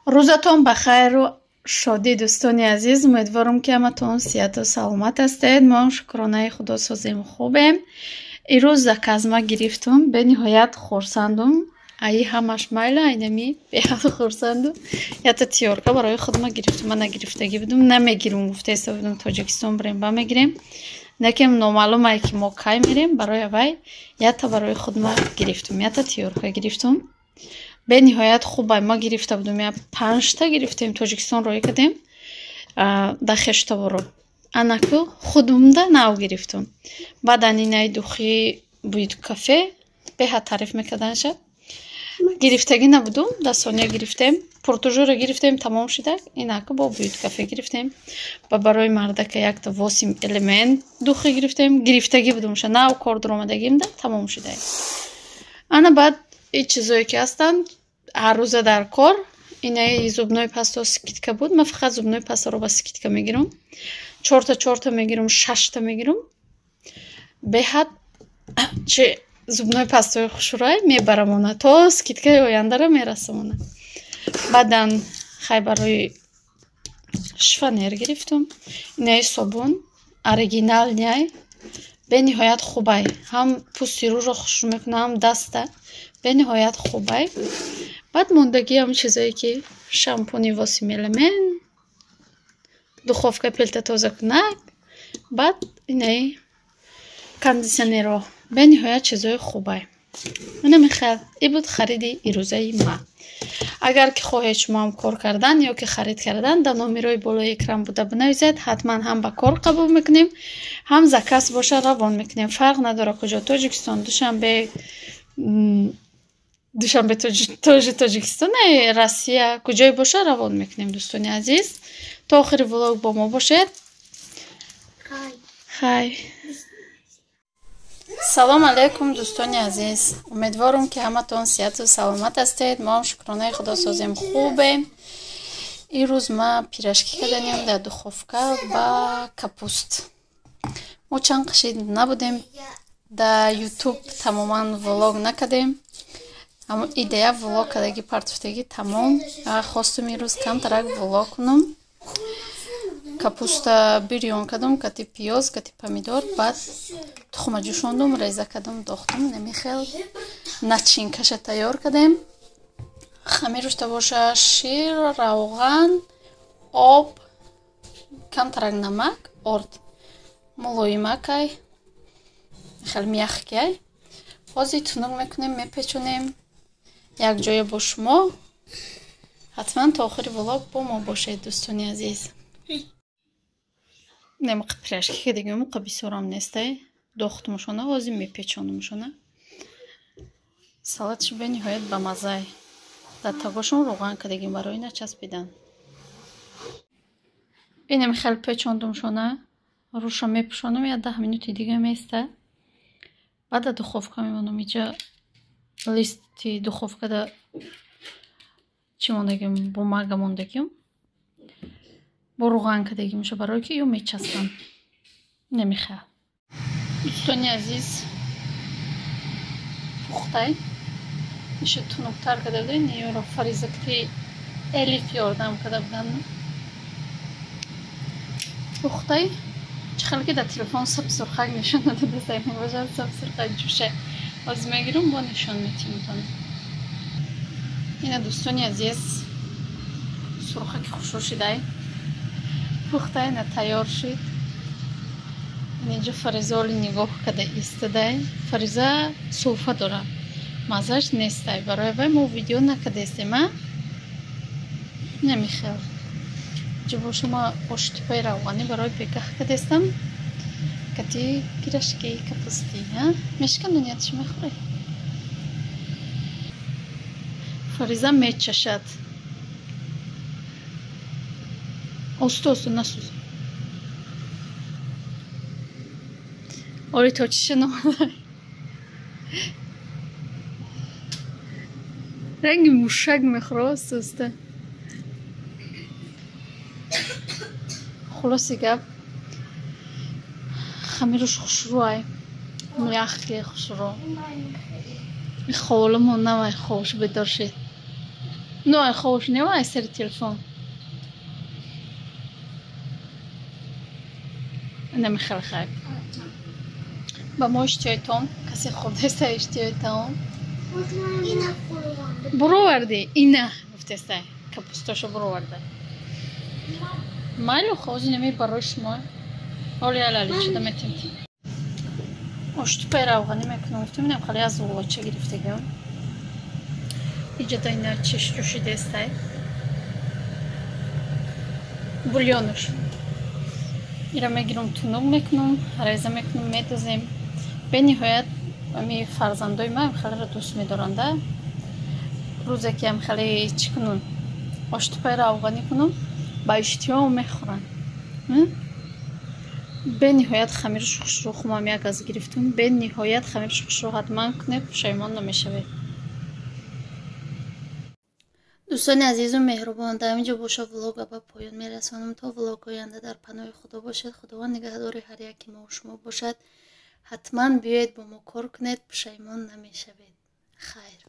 рӯзатон ба хайру шодӣ дӯстони азиз. Умедворам ки ҳаматон сиҳату саломат ҳастед. Мо шукронаи худосозим хубем. имрӯз заказма гирифтум, бениҳоят хурсандум. Аи ҳамаш майла, айнами беҳад хурсанду ята тиёрка барои худма гирифтум. Ман нагирифтагӣ будум, намегирам гуфта иста будум Тоҷикистон бирем ба мегирем. Накем номаълумае ки мо кай мерем. Барои вай ята барои худма гирифтум, ята тиёрка гирифтум. бениҳоят хубай. Ма гирифта будум я 5та гирифтем, Тоҷикистонро кардем да хештаворо. Анаку худумда нав гирифтум. Баъдан инаи духи буид кафе беҳад таъриф мекарданша. гирифтагӣ набудум, да сония гирифтем. Пуртужура гирифтем, тамом шуда. Инаку бо буид кафе гирифтем. Ба барои мардака якта восим элемент духи гирифтем. Гирифтагӣ будумша, нав кор дуромадагим да тамом шуда. Ана баъд ин чизое ки ҳастанд ҳар рӯза дар кор. Инаи зубнои пасто скидка буд. Ман фақат зубнои пасторо ба скидка мегирам. 4 мегирам, 6 мегирам. Беҳад чи зубнои пастои хушрӯй мебарамона то скидкаи ояндаро мерасамона. Баъдан хай барои шифонер гирифтум. Инаи собун оригинал няй бениҳоят хубай. Ҳам пӯсти рӯро хушрӯ мекунад, ҳам даста. бениҳоят хубай. баъд мондагӣ ҳам чизое ки шампуни восим элемент, духовка пилта тозакунак, баъд инаи кондитсионерро. бениҳоят чизои хубай. Намехел ин буд хариди ирӯзаи ман. Агар ки хоҳед шумоам кор кардан ё ки харид кардан, дар номерои болои экран буда бинависед. ҳатман ҳам ба кор қабул мекунем, ҳам заказ боша равон мекунем. фарқ надорад куҷо, Тоҷикистон, Душанбе Тоҷикистон, Россия, куҷое боша равон мекунем. дӯстони азиз, то охири влог бо мо бошед. хай. салом алейкум дӯстони азиз. Умедворам ки ҳаматон сиҳату саломат ҳастед. Мо ҳам шукронаи худосозим хубем. ин рӯз ма пирашкӣ карданем дар духовка ба капуст. мо чанд қашид набудем дар ютуб, тамоман влог накардем. идея влог кардагӣ партофтагӣ тамом. хостум ин рӯз камтарак влог кунам. капуста бирён кардам, кати пиёз, кати помидор, баъд тухма ҷӯшондум, реза кардам, дохтам. Намехел начинкаша тайёр кардем. хамирш табоша шир, равған, об, камтарак намак, орд мулоимакай, хел мяхкай. ҳозир тунук мекунем, мепечонем якҷоя бо шумо. ҳатман то охири влог бо мо бошед дӯстони азиз. немоқа пирашки кардагим моқа бисёрам нестай. дохтумшона ҳозир мепечонумшона. салатш бениҳоят ба маззай. дар тагошон роған кардагим барои начаспидан. инам хел печондумшона. рӯша мепӯшонам, я 10 минути дига места. баъд дар духовка мемонам. инҷа листи духовкада чӣ мондагим, бумага мондагим. бо роған кардагимша барое ки ё мечаспам. намехел. дӯстони азиз, пухтай иша тунуктар карда будем. неёро фаризакти элиф ёрдам карда будам. пухтай чихел ки дар телефон сабсурхак нишон надода сайт мебошад. сабсурхак ҷӯша ҳозир мегирам, бо нишон метиҳам. ина дӯстони азиз, сурхаки хушрӯ шудай. пухтай на тайёр шуд. инҷа фаризаоли нигоҳ карда истодай. фариза суфа дорад, маззаш нестай. барои вай мо видео накардастем. намехел ҷо бо шумо оштипаи равғанӣ барои беках кардастам. кати пирашки капусти мешканон ятш мехӯре. фариза мечашад. осту насӯз. ори то чиша намода. ранги мушак мехӯра осту. хулоси гап хамирш хушрӯай, мяхки хушрӯ. холимо навай хош бедор шед. Ну, ай хош невай сер телефон. نمیخواد خیر. با ما اشتیایتون کسی خورده است اشتیایتون. برو ورده اینه گفته است کپوستاشو برو ورده. مالو خوزی نمی باروش ما. اولی علالی چه دمتیم. اشت پیرا وقتی میکنم گفتم اینم خالی از اول چه گرفته گم. اینجا داینا چش جوشیده است. بولیانش. ایرا میگیرم تونوگ میکنم ریزه میکنم میدوزیم به نهایت امی فرزندای من خیلی را دوست میدارنده روزی که هم خیلی چکنون آشتپای را افغانی کنم با اشتیاق میخورن به نهایت خمیرش خوش رو خمام یک از گرفتم به نهایت خمیرش خوش رو حتما کنه پشیمان نمیشوید دوستان عزیز و مهربان در اینجا باشه ولوگ به پایان میرسانم تا ولوگ آینده در پناه خدا باشد خداوند نگهدار هر یکی ما و شما باشد حتما بیایید با ما کار کنید پشیمان نمیشوید خیر